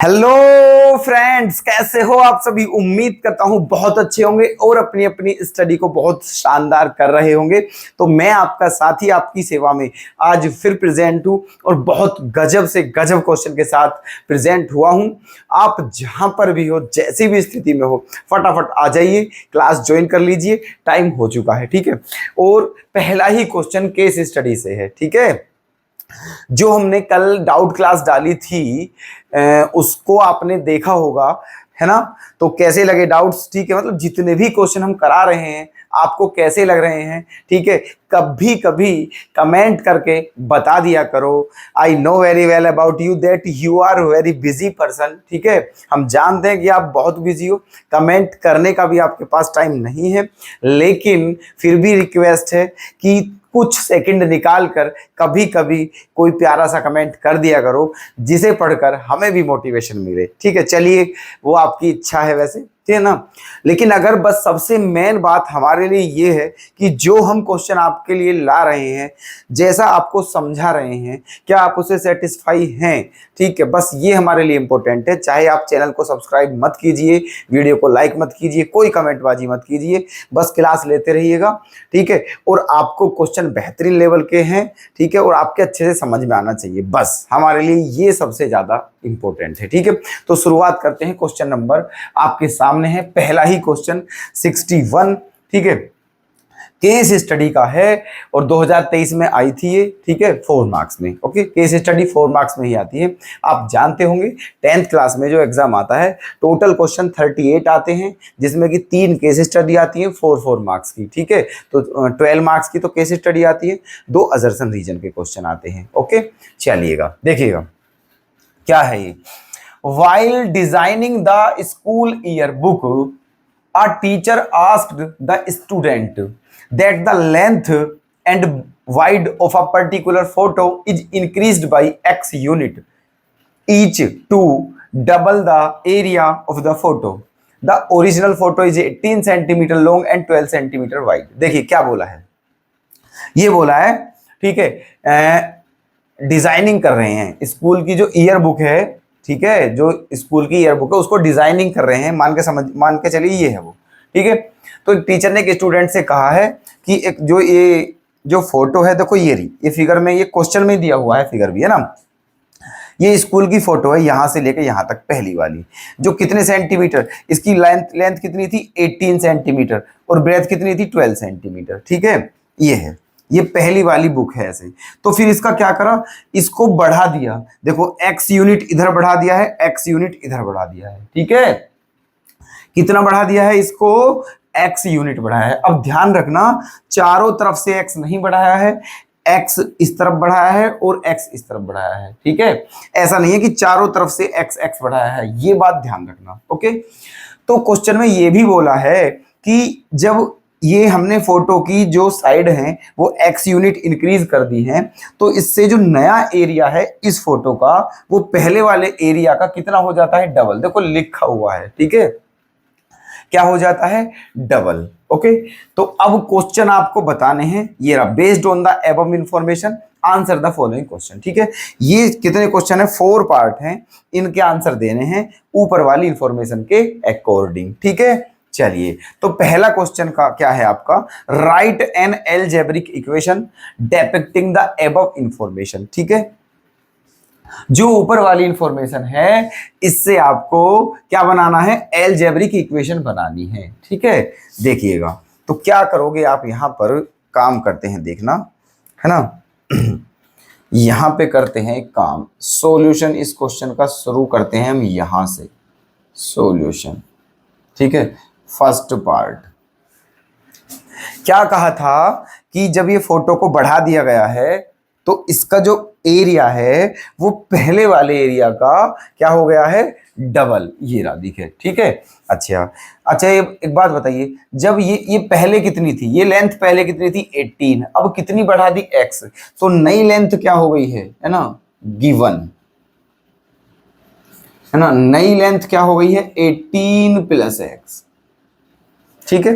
Hello friends, कैसे हो आप सभी। उम्मीद करता हूं बहुत अच्छे होंगे और अपनी अपनी स्टडी को बहुत शानदार कर रहे होंगे। तो मैं आपका साथी आपकी सेवा में आज फिर प्रेजेंट हूं और बहुत गजब से गजब क्वेश्चन के साथ प्रेजेंट हुआ हूं। आप जहां पर भी हो, जैसी भी स्थिति में हो, फटाफट आ जाइए, क्लास ज्वाइन कर लीजिए, टाइम हो चुका है। ठीक है, और पहला ही क्वेश्चन केस स्टडी से है। ठीक है, जो हमने कल डाउट क्लास डाली थी उसको आपने देखा होगा, है ना। तो कैसे लगे डाउट्स? ठीक है, मतलब जितने भी क्वेश्चन हम करा रहे हैं आपको कैसे लग रहे हैं? ठीक है, कभी कभी कमेंट करके बता दिया करो। I know very well about you that you are very busy person. ठीक है, हम जानते हैं कि आप बहुत बिजी हो, कमेंट करने का भी आपके पास टाइम नहीं है, लेकिन फिर भी रिक्वेस्ट है कि कुछ सेकंड निकाल कर कभी कभी कोई प्यारा सा कमेंट कर दिया करो, जिसे पढ़कर हमें भी मोटिवेशन मिले। ठीक है, चलिए, वो आपकी इच्छा है वैसे, ठीक है ना। लेकिन अगर बस सबसे मेन बात हमारे लिए ये है कि जो हम क्वेश्चन आपके लिए ला रहे हैं, जैसा आपको समझा रहे हैं, क्या आप उससे सेटिस्फाई हैं? ठीक है, बस ये हमारे लिए इंपॉर्टेंट है। चाहे आप चैनल को सब्सक्राइब मत कीजिए, वीडियो को लाइक मत कीजिए, कोई कमेंटबाजी मत कीजिए, बस क्लास लेते रहिएगा। ठीक है, और आपको क्वेश्चन बेहतरीन लेवल के हैं, ठीक है, और आपके अच्छे से समझ में आना चाहिए, बस हमारे लिए ये सबसे ज्यादा इंपॉर्टेंट है। ठीक है, तो शुरुआत करते हैं। क्वेश्चन नंबर आपके सामने है, पहला ही क्वेश्चन 61। ठीक है, केस स्टडी का है और 2023 में आई थी ये। ठीक है, 4 मार्क्स में। ओके, केस स्टडी 4 मार्क्स में ही आती है। आप जानते होंगे 10th क्लास में जो एग्जाम आता है, टोटल क्वेश्चन 38 आते हैं, जिसमें कि 3 केस स्टडी आती है 4 मार्क्स की। ठीक है, तो 12 मार्क्स की तो केस स्टडी आती है, 2 असर्शन रीजन के क्वेश्चन आते हैं। ओके, चलिएगा, देखिएगा क्या है ये। While designing the school yearbook, a teacher asked the student that the length and width of a particular photo is increased by X unit each to double the area of the photo. The original photo is 18 centimeter long and 12 centimeter wide. देखिए क्या बोला है, ये बोला है, ठीक है, designing कर रहे हैं स्कूल की जो ईयर बुक है। ठीक है, जो स्कूल की ईयर बुक है उसको डिजाइनिंग कर रहे हैं, मान के चलिए ये है वो। ठीक है, तो टीचर ने एक स्टूडेंट से कहा है कि एक ये जो फोटो है, देखो ये फिगर में, ये क्वेश्चन में दिया हुआ है, फिगर भी है ना। ये स्कूल की फोटो है, यहां से लेकर यहां तक, पहली वाली जो कितने सेंटीमीटर, इसकी लेंथ कितनी थी 18 सेंटीमीटर और ब्रेथ कितनी थी 12 सेंटीमीटर। ठीक है, ये है, ये पहली वाली बुक है ऐसे। तो फिर इसका क्या करा, इसको बढ़ा दिया। देखो x यूनिट इधर बढ़ा दिया है, x यूनिट इधर बढ़ा दिया है। ठीक है, कितना बढ़ा दिया है इसको, x यूनिट बढ़ाया है। अब ध्यान रखना, चारों तरफ से x नहीं बढ़ाया है, x इस तरफ बढ़ाया है और x इस तरफ बढ़ाया है। ठीक है, ऐसा नहीं है कि चारों तरफ से x बढ़ाया है, ये बात ध्यान रखना। ओके, तो क्वेश्चन में ये भी बोला है कि जब ये हमने फोटो की जो साइड है वो x यूनिट इंक्रीज कर दी है, तो इससे जो नया एरिया है इस फोटो का, वो पहले वाले एरिया का कितना हो जाता है, डबल। देखो लिखा हुआ है, ठीक है, क्या हो जाता है, डबल। ओके, तो अब क्वेश्चन आपको बताने हैं, ये रहा, based on the above information answer the following question. ठीक है, ये कितने क्वेश्चन है, 4 पार्ट हैं, इनके आंसर देने हैं ऊपर वाली इंफॉर्मेशन के अकॉर्डिंग। ठीक है, चलिए, तो पहला क्वेश्चन का क्या है आपका, right N algebraic equation depicting the above information. ठीक है, जो ऊपर वाली इंफॉर्मेशन है इससे आपको क्या बनाना है, अलजेब्रिक इक्वेशन बनानी है। ठीक है, देखिएगा तो क्या करोगे आप, यहां पर काम करते हैं, देखना है ना। यहां पे करते हैं एक काम, सॉल्यूशन इस क्वेश्चन का शुरू करते हैं हम यहां से, सॉल्यूशन। ठीक है, फर्स्ट पार्ट क्या कहा था कि जब ये फोटो को बढ़ा दिया गया है तो इसका जो एरिया है वो पहले वाले एरिया का क्या हो गया है, डबल। ये रहा, दिखे। ठीक है, अच्छा ये एक बात बताइए, जब ये पहले कितनी थी, ये लेंथ पहले कितनी थी 18, अब कितनी बढ़ा दी x, तो नई लेंथ क्या हो गई है ना, गिवन है ना, नई लेंथ क्या हो गई है 18 + x। ठीक है,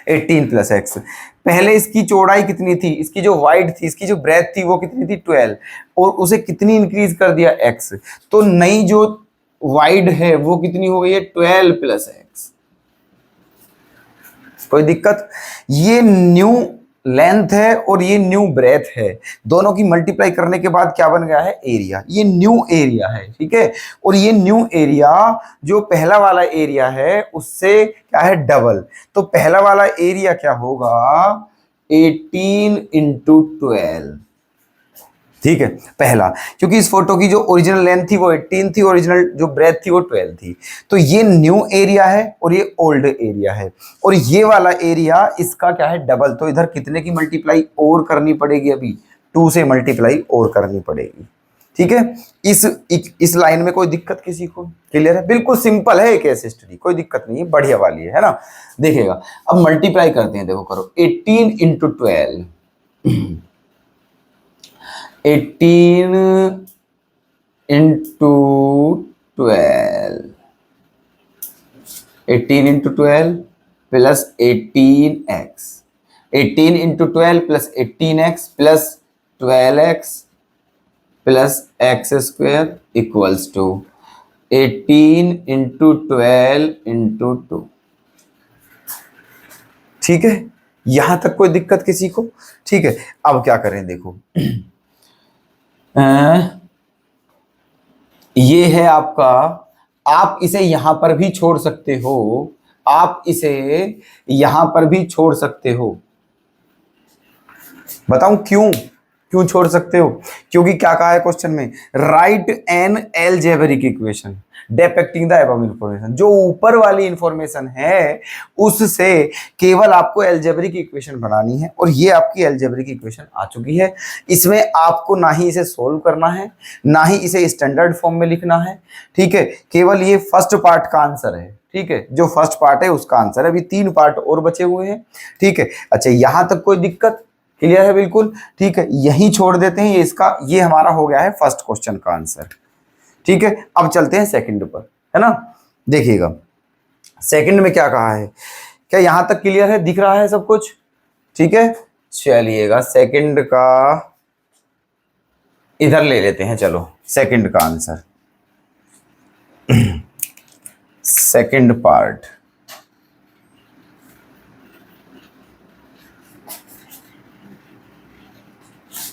18 + x। पहले इसकी चौड़ाई कितनी थी, इसकी जो वाइड थी, इसकी जो ब्रेथ थी वो कितनी थी 12, और उसे कितनी इंक्रीज कर दिया x। तो नई जो वाइड है वो कितनी हो गई है 12 प्लस एक्स। कोई दिक्कत? ये न्यू लेंथ है और ये न्यू ब्रेथ है, दोनों की मल्टीप्लाई करने के बाद क्या बन गया है एरिया। ये न्यू एरिया है, ठीक है। और ये न्यू एरिया जो पहला वाला एरिया है उससे क्या है डबल। तो पहला वाला एरिया क्या होगा 18 इंटू 12, ठीक है पहला, क्योंकि इस फोटो की जो ओरिजिनल लेंथ थी वो 18 थी, ओरिजिनल जो ब्रेथ थी वो 12 थी। तो ये न्यू एरिया है और ये ओल्ड एरिया है, और ये वाला एरिया इसका क्या है डबल। तो इधर कितने की मल्टीप्लाई और करनी पड़ेगी, अभी 2 से मल्टीप्लाई और करनी पड़ेगी, ठीक है। इस लाइन में कोई दिक्कत किसी को? क्लियर है? बिल्कुल सिंपल है एक ऐसी स्टडी, कोई दिक्कत नहीं है, बढ़िया वाली है ना। देखिएगा अब मल्टीप्लाई करते हैं, देखो करो 18 into 12, 18 into 12, 18 into 12 plus 18x, 18 into 12 plus 18x plus 12x plus x square equals to 18 into 12 into 2, ठीक है। यहां तक कोई दिक्कत किसी को? ठीक है। अब क्या करें देखो ये है आपका, आप इसे यहां पर भी छोड़ सकते हो, आप इसे यहां पर भी छोड़ सकते हो। बताऊं क्यों? क्यों छोड़ सकते हो? क्योंकि क्या कहा है क्वेश्चन में, right N algebraic equation depicting the above information. जो ऊपर वाली इंफॉर्मेशन है उससे केवल आपको अलजेब्रिक इक्वेशन बनानी है, और ये आपकी अलजेब्रिक इक्वेशन आ चुकी है। इसमें आपको ना ही इसे सोल्व करना है, ना ही इसे स्टैंडर्ड फॉर्म में लिखना है, ठीक है। केवल ये फर्स्ट पार्ट का आंसर है, ठीक है। जो फर्स्ट पार्ट है उसका आंसर है, अभी 3 पार्ट और बचे हुए हैं, ठीक है। अच्छा यहां तक कोई दिक्कत? क्लियर है बिल्कुल, ठीक है। यही छोड़ देते हैं, ये इसका, ये हमारा हो गया है फर्स्ट क्वेश्चन का आंसर, ठीक है। अब चलते हैं सेकंड पर, है ना। देखिएगा सेकंड में क्या कहा है, क्या यहां तक क्लियर है, दिख रहा है सब कुछ? ठीक है। चलिएगा सेकंड का इधर ले लेते हैं, चलो सेकंड का answer second part,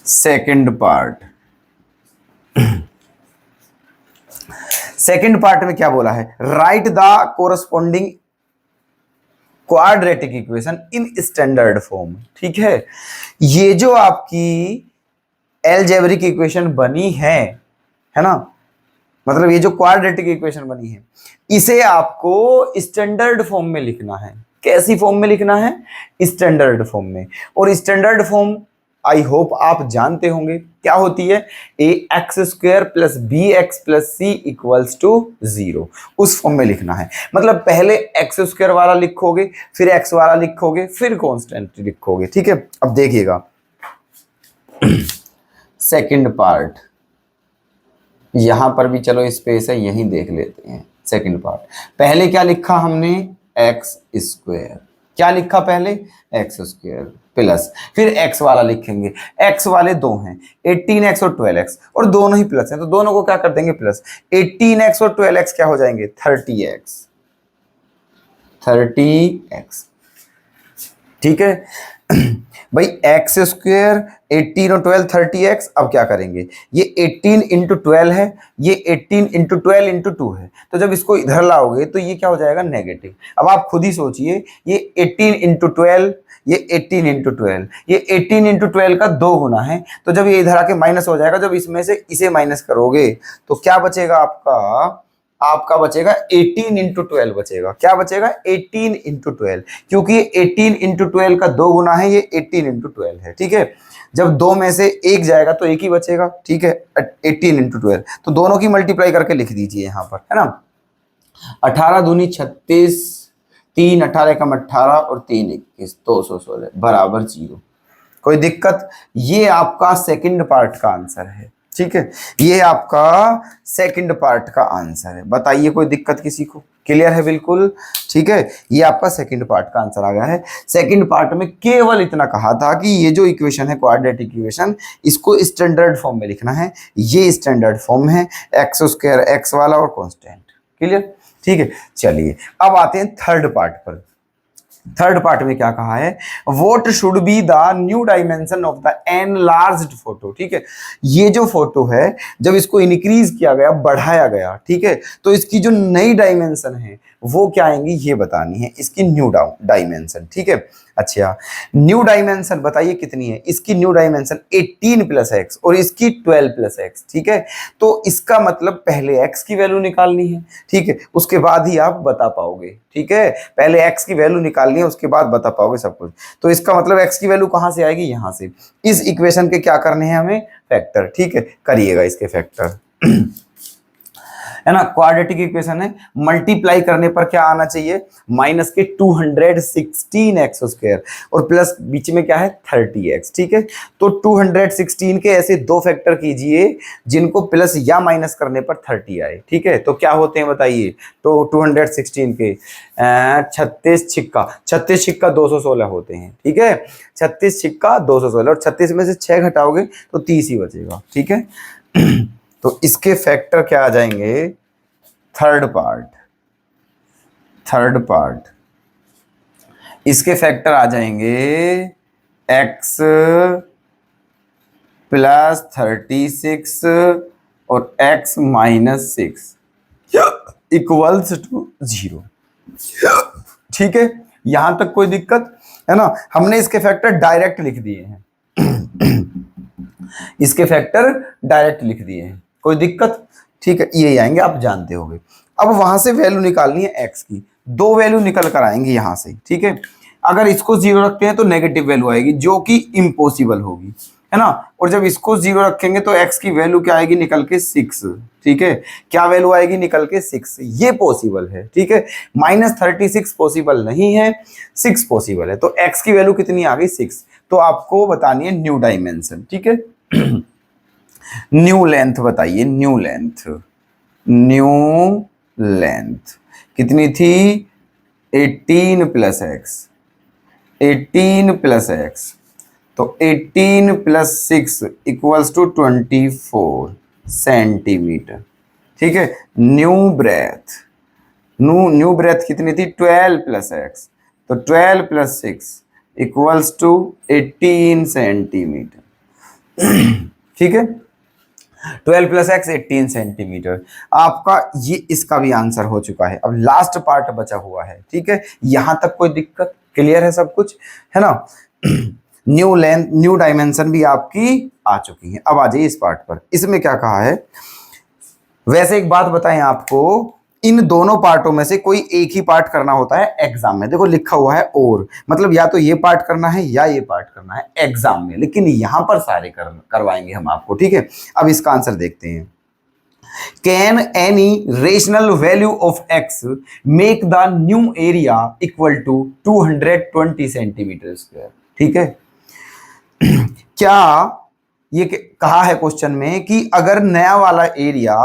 second part, second part में क्या बोला है, right the corresponding quadratic equation in standard form, ठीक है। ये जो आपकी अलजेब्रिक इक्वेशन बनी है ना, मतलब ये जो क्वाड्रेटिक इक्वेशन बनी है इसे आपको स्टैंडर्ड फॉर्म में लिखना है। कैसी फॉर्म में लिखना है? स्टैंडर्ड फॉर्म में। और स्टैंडर्ड फॉर्म आई होप आप जानते होंगे क्या होती है, a x square plus b x plus c equals to 0, उस फॉर्म में लिखना है। मतलब पहले एक्स स्क्वायर वाला लिखोगे, फिर एक्स वाला लिखोगे, फिर कॉन्स्टेंट लिखोगे, ठीक है। अब देखिएगा सेकंड पार्ट, यहां पर भी चलो स्पेस है, यहीं देख लेते हैं। सेकंड पार्ट पहले क्या लिखा हमने, एक्स स्क्वायर, क्या लिखा पहले, एक्स स्क्वायर प्लस, फिर एक्स वाला लिखेंगे, एक्स वाले दो हैं 18x और 12x, और दोनों ही प्लस हैं तो दोनों को क्या कर देंगे प्लस, 18x और 12x क्या हो जाएंगे 30x, 30x, ठीक है। भाई एक्स स्क्वायर 18 और 12 30x, अब क्या करेंगे, ये 18 इंटू 12 है, ये 18 इंटू 12 इंटू 2 है, तो जब इसको इधर लाओगे तो ये क्या हो जाएगा नेगेटिव। अब आप खुद ही सोचिए, ये 18 इंटू 12, ये 18 इंटू 12, ये 18 इंटू 12 का 2 गुना है, तो जब ये इधर आके माइनस हो जाएगा, जब इसमें से इसे माइनस करोगे तो क्या बचेगा आपका बचेगा 18 इंटू 12 बचेगा। क्या बचेगा 18 इंटू 12, क्योंकि 18 इंटू 12 का 2 गुना है, ये 18 इंटू 12 है, ठीक है। जब 2 में से 1 जाएगा तो 1 ही बचेगा, ठीक है। 18 इंटू 12, तो दोनों की मल्टीप्लाई करके लिख दीजिए यहाँ पर, है ना। 18 दूनी 36, 3 18 एकम 18 और 3 21 216 बराबर 0। कोई दिक्कत? ये आपका सेकंड पार्ट का आंसर है, ठीक है, ये आपका सेकंड पार्ट का आंसर है। बताइए कोई दिक्कत किसी को? क्लियर है बिल्कुल? ठीक है, ये आपका सेकंड पार्ट का आंसर आ गया है। सेकंड पार्ट में केवल इतना कहा था कि ये जो इक्वेशन है क्वाड्रेटिक इक्वेशन, इसको स्टैंडर्ड फॉर्म में लिखना है। ये स्टैंडर्ड फॉर्म है, एक्स स्क्वायर एक्स वाला और कांस्टेंट। क्लियर? ठीक है, चलिए अब आते हैं थर्ड पार्ट पर। थर्ड पार्ट में क्या कहा है? What should be the new dimension of the enlarged photo. ठीक है, ये जो फोटो है जब इसको इंक्रीज किया गया, बढ़ाया गया, ठीक है, तो इसकी जो नई डायमेंशन है वो क्या आएंगी ये बतानी है, इसकी न्यू डायमेंशन। ठीक है, अच्छा न्यू डायमेंशन बताइए कितनी है? इसकी न्यू डायमेंशन 18 प्लस एक्स और इसकी 12 प्लस एक्स। ठीक है, तो इसका मतलब पहले एक्स की वैल्यू निकालनी है, ठीक है, उसके बाद ही आप बता पाओगे। ठीक है, पहले एक्स की वैल्यू निकालनी है, उसके बाद बता पाओगे सब कुछ। तो इसका मतलब एक्स की वैल्यू कहां से आएगी? यहां से। इस इक्वेशन के क्या करने हैं हमें? फैक्टर। ठीक है, करिएगा इसके फैक्टर है ना। क्वाड्रेटिक इक्वेशन है, मल्टीप्लाई करने पर क्या आना चाहिए? माइनस के 216 एक्स स्क्वायर और प्लस बीच में क्या है? 30x। ठीक है, तो 216 के ऐसे दो फैक्टर कीजिए जिनको प्लस या माइनस करने पर 30 आए। ठीक है, तो क्या होते हैं बताइए? तो 216 के 36 छिक्का 216 होते हैं। ठीक है, 36 छिक्का 216 और 36 में से 6 घटाओगे तो 30 ही बचेगा। ठीक है तो इसके फैक्टर क्या आ जाएंगे? थर्ड पार्ट इसके फैक्टर आ जाएंगे x प्लस 36 और x माइनस 6 इक्वल्स टू 0। ठीक है, यहां तक कोई दिक्कत है ना? हमने इसके फैक्टर डायरेक्ट लिख दिए हैं इसके फैक्टर डायरेक्ट लिख दिए हैं, कोई दिक्कत? ठीक है, ये आएंगे, आप जानते होंगे। अब वहां से वैल्यू निकालनी है एक्स की, दो वैल्यू निकल कर आएंगे यहां से। ठीक है, अगर इसको 0 रखते हैं तो नेगेटिव वैल्यू आएगी जो कि इम्पॉसिबल होगी, है ना। और जब इसको 0 रखेंगे तो एक्स की वैल्यू क्या आएगी? निकल के 6। ठीक है, क्या वैल्यू आएगी? निकल के 6। ये पॉसिबल है। ठीक है, -36 पॉसिबल नहीं है, 6 पॉसिबल है। तो एक्स की वैल्यू कितनी आ गई? 6। तो आपको बतानी है न्यू डायमेंशन। ठीक है न्यू लेंथ बताइए, न्यू लेंथ कितनी थी? 18 प्लस एक्स, 18 प्लस एक्स, तो 18 प्लस 6 इक्वल्स टू 24 सेंटीमीटर। ठीक है, न्यू ब्रेथ कितनी थी? 12 प्लस एक्स, तो 12 प्लस 6 इक्वल्स टू 18 सेंटीमीटर। ठीक है, 12 प्लस एक्स 18 सेंटीमीटर। आपका ये इसका भी आंसर हो चुका है। अब लास्ट पार्ट बचा हुआ है। ठीक है, यहां तक कोई दिक्कत? क्लियर है सब कुछ, है ना। न्यू लेंथ, न्यू डायमेंशन भी आपकी आ चुकी है। अब आ जाइए इस पार्ट पर। इसमें क्या कहा है? वैसे एक बात बताएं आपको, इन दोनों पार्टों में से कोई एक ही पार्ट करना होता है एग्जाम में। देखो लिखा हुआ है और, मतलब या तो ये पार्ट करना है या ये पार्ट करना है एग्जाम में, लेकिन यहां पर सारे करवाएंगे हम आपको। ठीक है, अब इसका आंसर देखते हैं। Can any rational value of x make the new area equal to 220 centimetre square? ठीक है क्या ये कहा है क्वेश्चन में कि अगर नया वाला एरिया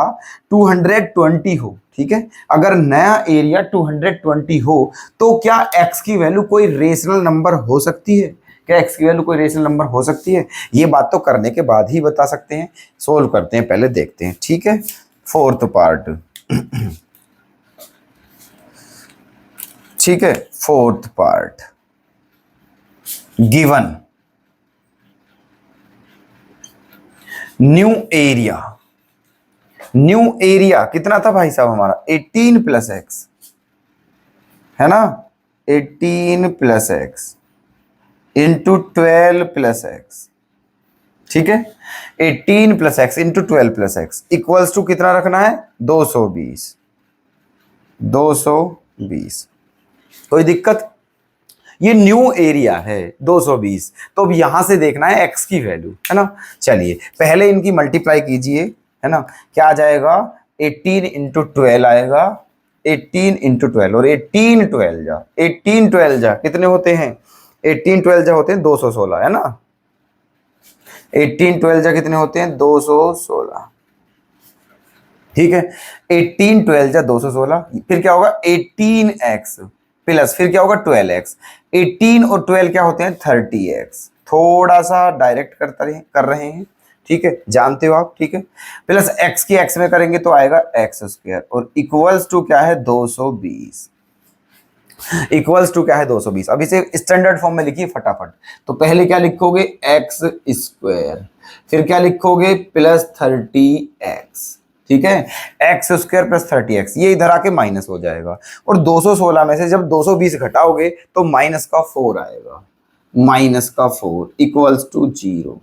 220 हो, ठीक है, अगर नया एरिया 220 हो तो क्या x की वैल्यू कोई रेशनल नंबर हो सकती है? क्या x की वैल्यू कोई रेशनल नंबर हो सकती है? ये बात तो करने के बाद ही बता सकते हैं। सोल्व करते हैं, पहले देखते हैं। ठीक है, फोर्थ पार्ट ठीक है, fourth part given new area कितना था भाई साहब हमारा? 18 प्लस एक्स, है ना, 18 plus x into 12 plus x. ठीक है, 18 plus x into 12 plus x equals to कितना रखना है? 220। कोई दिक्कत? ये न्यू एरिया है 220, तो अब यहां से देखना है एक्स की वैल्यू, है ना। चलिए पहले इनकी मल्टीप्लाई कीजिए, है ना। क्या आ जाएगा? 18 इंटू 12 आएगा, 18 इंटू 12 और 18 12 जा कितने होते हैं? 18 12 जा होते हैं 216, है ना। 18 12 जा कितने होते हैं 216, ठीक है। 18 12 जा 216, फिर क्या होगा 18x प्लस फिर क्या होगा 12x। 18 और 12 क्या होते हैं 30x। थोड़ा सा डायरेक्ट कर रहे हैं, ठीक है, जानते हो आप, ठीक है। प्लस x की x में करेंगे तो आएगा x स्क्वायर और इक्वल्स टू क्या है 220, इक्वल्स टू क्या है 220। अब इसे स्टैंडर्ड फॉर्म में लिखिए फटाफट। तो पहले क्या लिखोगे x स्क्वायर, फिर क्या लिखोगे प्लस 30x, ठीक है। एक्स स्क्वायर प्लस 30x, ये इधर आके माइनस हो जाएगा और 216 में से जब 220 घटाओगे तो माइनस का 4 आएगा, माइनस का 4 इक्वल्स टू 0।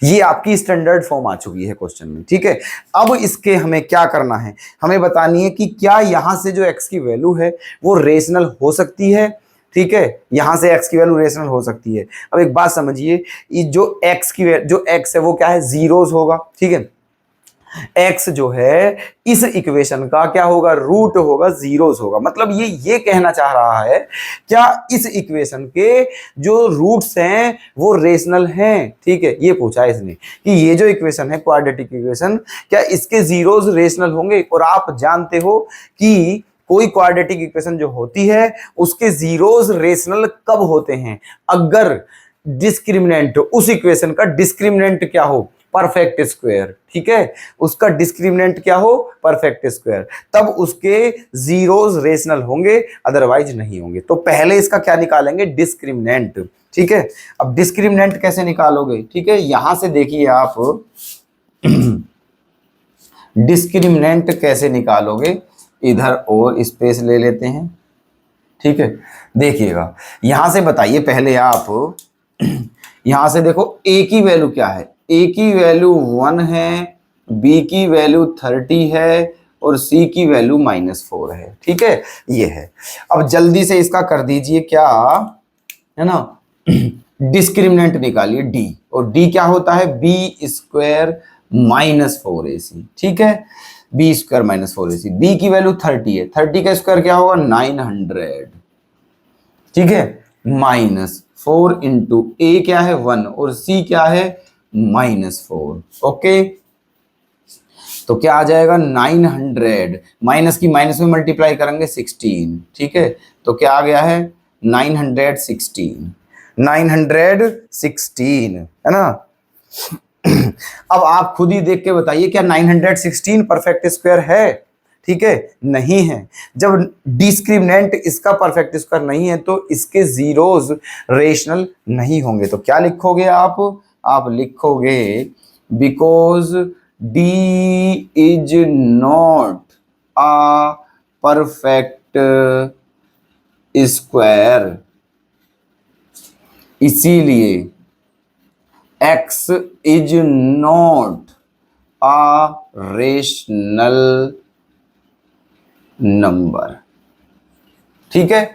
ये आपकी स्टैंडर्ड फॉर्म आ चुकी है क्वेश्चन में, ठीक है। अब इसके हमें क्या करना है, हमें बतानी है कि क्या यहां से जो x की वैल्यू है वो रेशनल हो सकती है, ठीक है। यहां से x की वैल्यू रेशनल हो सकती है। अब एक बात समझिए, ये जो x है वो क्या है जीरोस होगा, ठीक है। x जो है इस इक्वेशन का क्या होगा रूट होगा, जीरोस होगा। मतलब ये कहना चाह रहा है क्या इस इक्वेशन के जो रूट्स हैं वो रेशनल हैं, ठीक है। ये पूछा है इसने कि ये जो इक्वेशन है क्वाड्रेटिक इक्वेशन, क्या इसके जीरोस रेशनल होंगे। और आप जानते हो कि कोई क्वाड्रेटिक इक्वेशन जो होती है उसके जीरोस रेशनल कब होते हैं, अगर डिस्क्रिमिनेंट उस इक्वेशन का डिस्क्रिमिनेंट क्या हो परफेक्ट स्क्वायर, ठीक है। उसका डिस्क्रिमिनेंट क्या हो परफेक्ट स्क्वायर, तब उसके जीरोस रेशनल होंगे, अदरवाइज नहीं होंगे। तो पहले इसका क्या निकालेंगे डिस्क्रिमिनेंट, ठीक है। अब डिस्क्रिमिनेंट कैसे निकालोगे, ठीक है। यहां से देखिए आप डिस्क्रिमिनेंट कैसे निकालोगे, इधर और स्पेस ले लेते हैं, ठीक है। देखिएगा यहां से बताइए पहले आप, यहां से देखो a की वैल्यू क्या है, a की वैल्यू 1 है, b की वैल्यू 30 है और c की वैल्यू -4 है, ठीक है। ये है। अब जल्दी से इसका कर दीजिए क्या है ना, डिस्क्रिमिनेंट निकालिए d, और d क्या होता है b स्क्वायर -4ac, ठीक है। b स्क्वायर -4ac, b की वैल्यू 30 है, 30 का स्क्वायर क्या होगा 900, ठीक है। -4 इंटू a क्या है 1 और c क्या है -4, ओके। तो क्या आ जाएगा 900, माइनस की माइनस में मल्टीप्लाई करेंगे 16, ठीक है। तो क्या आ गया है 916, 916 है ना। अब आप खुद ही देख के बताइए क्या 916 परफेक्ट स्क्वायर है, ठीक है, नहीं है। जब डिस्क्रिमिनेंट इसका परफेक्ट स्क्वायर नहीं है तो इसके जीरोस रेशनल नहीं होंगे। तो क्या लिखोगे आप लिखोगे because d is not a perfect square, इसीलिए x is not a rational number, ठीक है।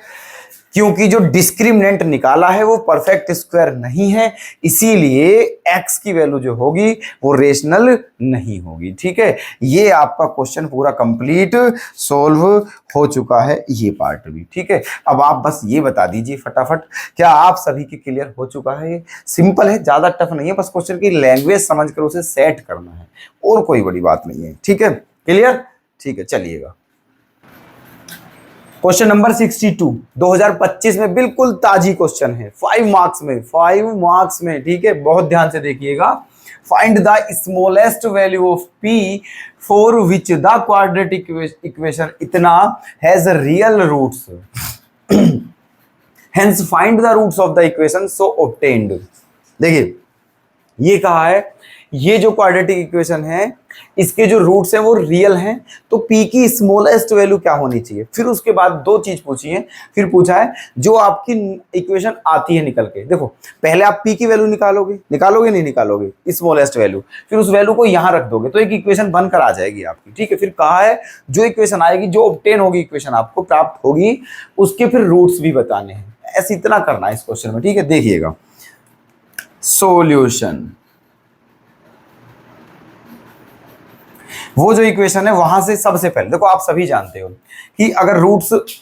क्योंकि जो डिस्क्रिमिनेंट निकाला है वो परफेक्ट स्क्वायर नहीं है, इसीलिए x की वैल्यू जो होगी वो रेशनल नहीं होगी, ठीक है। ये आपका क्वेश्चन पूरा कंप्लीट सॉल्व हो चुका है, ये पार्ट भी, ठीक है। अब आप बस ये बता दीजिए फटाफट, क्या आप सभी की क्लियर हो चुका है। ये सिंपल है, ज्यादा टफ नहीं है, बस क्वेश्चन की लैंग्वेज समझकर उसे सेट करना है और कोई बड़ी बात नहीं है, ठीक है। क्लियर, ठीक है। चलिएगा क्वेश्चन नंबर 62 2025 में बिल्कुल ताजी क्वेश्चन है, 5 मार्क्स में, ठीक है। बहुत ध्यान से देखिएगा। Find the smallest value of p for which the quadratic equation इतना has real roots, hence find the roots of the equation so obtained. देखिए ये कहा है ये जो क्वाड्रेटिक इक्वेशन है इसके जो रूट्स हैं वो रियल हैं, तो p की स्मॉलेस्ट वैल्यू क्या होनी चाहिए। फिर उसके बाद दो चीज पूछी है, फिर पूछा है जो आपकी इक्वेशन आती है निकल के। देखो पहले आप p की वैल्यू निकालोगे नहीं निकालोगे स्मॉलेस्ट वैल्यू, फिर उस वैल्यू को यहां रख दोगे तो एक इक्वेशन बनकर आ जाएगी आपकी, ठीक है। फिर कहा है जो इक्वेशन आएगी, जो ऑब्टेन होगी, इक्वेशन आपको प्राप्त होगी, उसके फिर रूट्स भी बताने हैं। ऐसे इतना करना है इस क्वेश्चन में, ठीक है। देखिएगा सॉल्यूशन, वो जो इक्वेशन है वहां से सबसे पहले देखो, आप सभी जानते हो कि अगर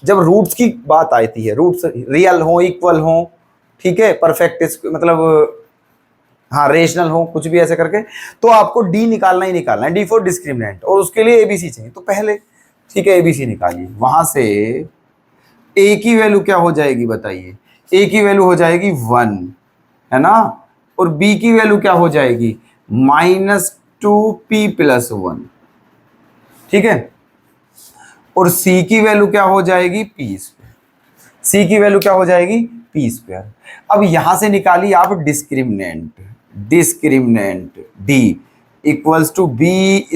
जब रूट्स की बात आती है, रूट्स रियल हो, इक्वल हो, ठीक है, परफेक्ट मतलब हाँ रेशनल हो कुछ भी ऐसे करके, तो आपको डी निकालना ही निकालना है, डी फॉर डिस्क्रिमिनेंट, और उसके लिए एबीसी चाहिए। तो पहले ठीक है एबीसी निकालिए, वहां से ए की वैल्यू क्या हो जाएगी बताइए, ए की वैल्यू हो जाएगी 1 है ना, और बी की वैल्यू क्या हो जाएगी -2p+1, ठीक है, और सी की वैल्यू क्या हो जाएगी p², सी की वैल्यू क्या हो जाएगी p²। अब यहां से निकालिए आप discriminant, discriminant D equals to b² -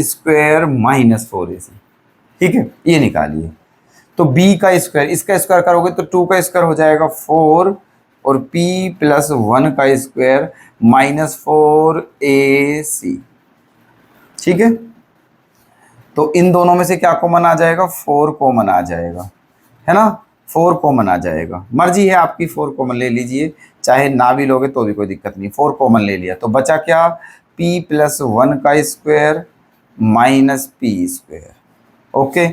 4ac, ठीक है, ये निकालिए। तो b का स्क्वायर, इसका स्क्वायर करोगे तो 2 का स्क्वायर हो जाएगा 4, और p+1 का स्क्वायर -4ac, ठीक है। तो इन दोनों में से क्या कॉमन आ जाएगा, 4 कॉमन आ जाएगा, है ना, 4 कॉमन आ जाएगा। मर्जी है आपकी, 4 कॉमन ले लीजिए, चाहे ना भी लोगे तो भी कोई दिक्कत नहीं, 4 कॉमन ले लिया तो बचा क्या, p+1 का स्क्वायर -p², ओके।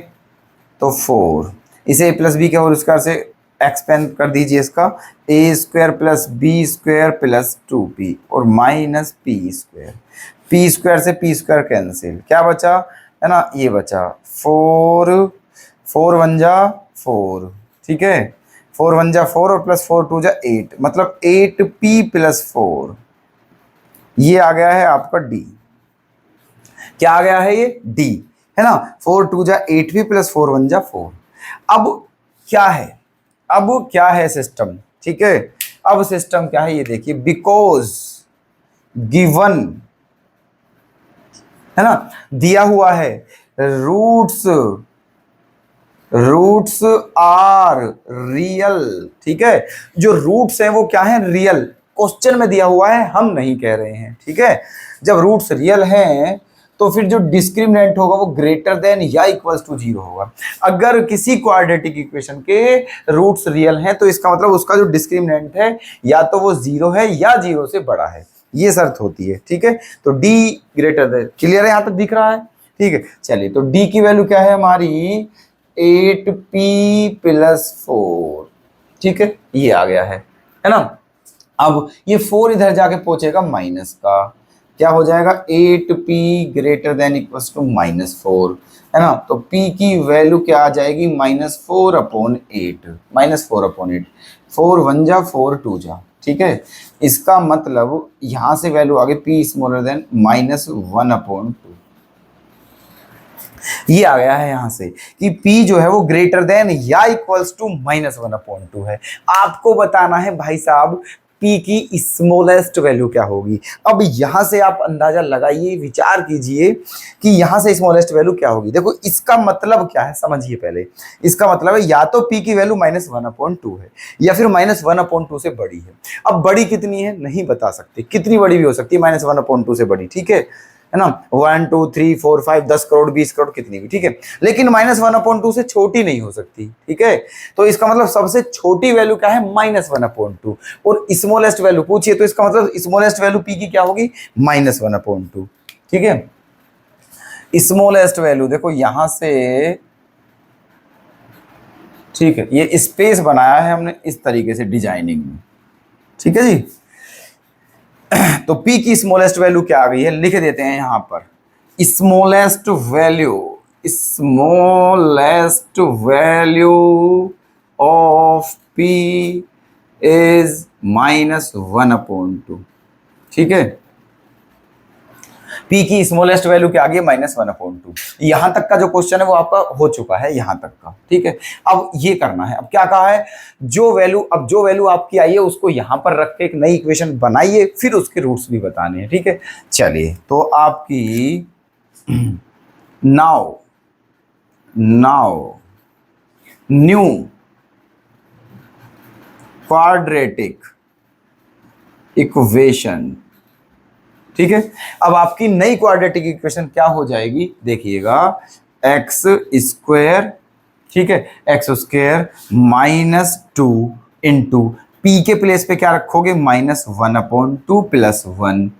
तो 4, इसे a+b के और स्क्वायर से एक्सपेंड कर दीजिए, इसका a² + b² + 2p और -p², p² से p² कैंसिल, क्या बचा है ना, ये बचा 4, 4 1 जा 4, ठीक है, 4 1 जा 4 और +4 2 जा 8, मतलब 8p+4, ये आ गया है आपका डी। क्या आ गया है ये डी, है ना, 4 2 जा 8p + 4 1 जा 4। अब क्या है, अब क्या है सिस्टम, ठीक है, अब सिस्टम क्या है ये देखिए, बिकॉज गिवन, है ना, दिया हुआ है रूट्स, रूट्स आर रियल, ठीक है, जो रूट्स हैं वो क्या है, रियल, क्वेश्चन में दिया हुआ है, हम नहीं कह रहे हैं, ठीक है। जब रूट्स रियल हैं तो फिर जो डिस्क्रिमिनेंट होगा वो ग्रेटर देन या इक्वल्स टू 0 होगा। अगर किसी क्वाड्रेटिक इक्वेशन के रूट्स रियल हैं तो इसका मतलब उसका जो डिस्क्रिमिनेंट है या तो वो 0 है या 0 से बड़ा है, ये शर्त होती है, ठीक है। तो डी ग्रेटर देन, क्लियर है, यहां तक दिख रहा है, ठीक है। चलिए तो डी की वैल्यू क्या है हमारी 8p+4, ठीक है, ये आ गया है ना। अब ये 4 इधर जाके पहुंचेगा माइनस का, क्या हो जाएगा 8p > -4, है ना, तो p की वैल्यू क्या आ जाएगी -4/8, -4/8, 4 1 जा 4 2 जा, ठीक है। इसका मतलब यहां से वैल्यू आ गई p (-1/2), ये आ गया है यहां से कि p जो है वो ग्रेटर देन या इक्वल्स टू -1/2 है। आपको बताना है भाई साहब p की स्मॉलेस्ट वैल्यू क्या होगी। अब यहां से आप अंदाजा लगाइए, विचार कीजिए कि यहां से स्मॉलेस्ट वैल्यू क्या होगी। देखो इसका मतलब क्या है, समझिए पहले, इसका मतलब है या तो p की वैल्यू -1/2 है या फिर -1/2 से बड़ी है। अब बड़ी कितनी है नहीं बता सकते, कितनी बड़ी भी हो सकती है -1/2 से बड़ी, ठीक है ना, 1 2 3 4 5 10 करोड़ 20 करोड़ कितनी भी, ठीक है, लेकिन -1/2 से छोटी नहीं हो सकती, ठीक है। तो इसका मतलब सबसे छोटी वैल्यू क्या है -1/2, और स्मॉलेस्ट वैल्यू पूछिए तो इसका मतलब स्मॉलेस्ट वैल्यू p की क्या होगी -1/2, ठीक है। स्मॉलेस्ट वैल्यू देखो यहां से, ठीक है, ये स्पेस बनाया है हमने इस तरीके से डिजाइनिंग में, ठीक है जी। तो p की स्मॉलेस्ट वैल्यू क्या आ गई है, लिख देते हैं यहां पर, smallest value, smallest value of p is -1/2, ठीक है। p की स्मॉलेस्ट वैल्यू क्या आ गई -1/2। यहां तक का जो क्वेश्चन है वो आपका हो चुका है यहां तक का, ठीक है। अब ये करना है, अब क्या कहा है, जो वैल्यू आपकी आई है उसको यहां पर रख के एक नई इक्वेशन बनाइए, फिर उसके रूट्स भी बताने हैं, ठीक है। चलिए तो आपकी नाउ न्यू क्वाड्रेटिक इक्वेशन, ठीक है। अब आपकी नई क्वाड्रेटिक इक्वेशन क्या हो जाएगी देखिएगा, x², ठीक है, x² -2 इंटू p के प्लेस पे क्या रखोगे -1/2 + 1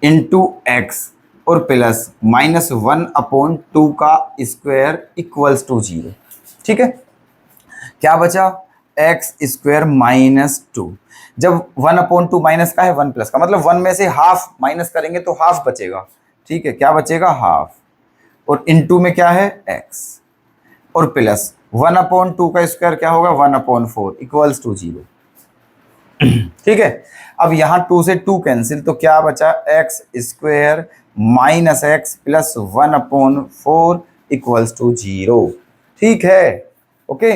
इंटू x और प्लस -1/2 का स्क्वायर इक्वल्स टू 0, ठीक है। क्या बचा एक्स स्क्वायर माइनस टू। जब 1/2 माइनस का है 1 प्लस का, मतलब 1 में से हाफ माइनस करेंगे तो हाफ बचेगा। ठीक है, क्या बचेगा? हाफ। और इनटू में क्या है? एक्स। और प्लस 1/2 का स्क्वायर क्या होगा? 1/4 इक्वल्स टू 0। ठीक है, अब यहां 2 से 2 कैंसिल, तो क्या बचा? X square minus x plus 1/4 equals to 0। ठीक है, ओके,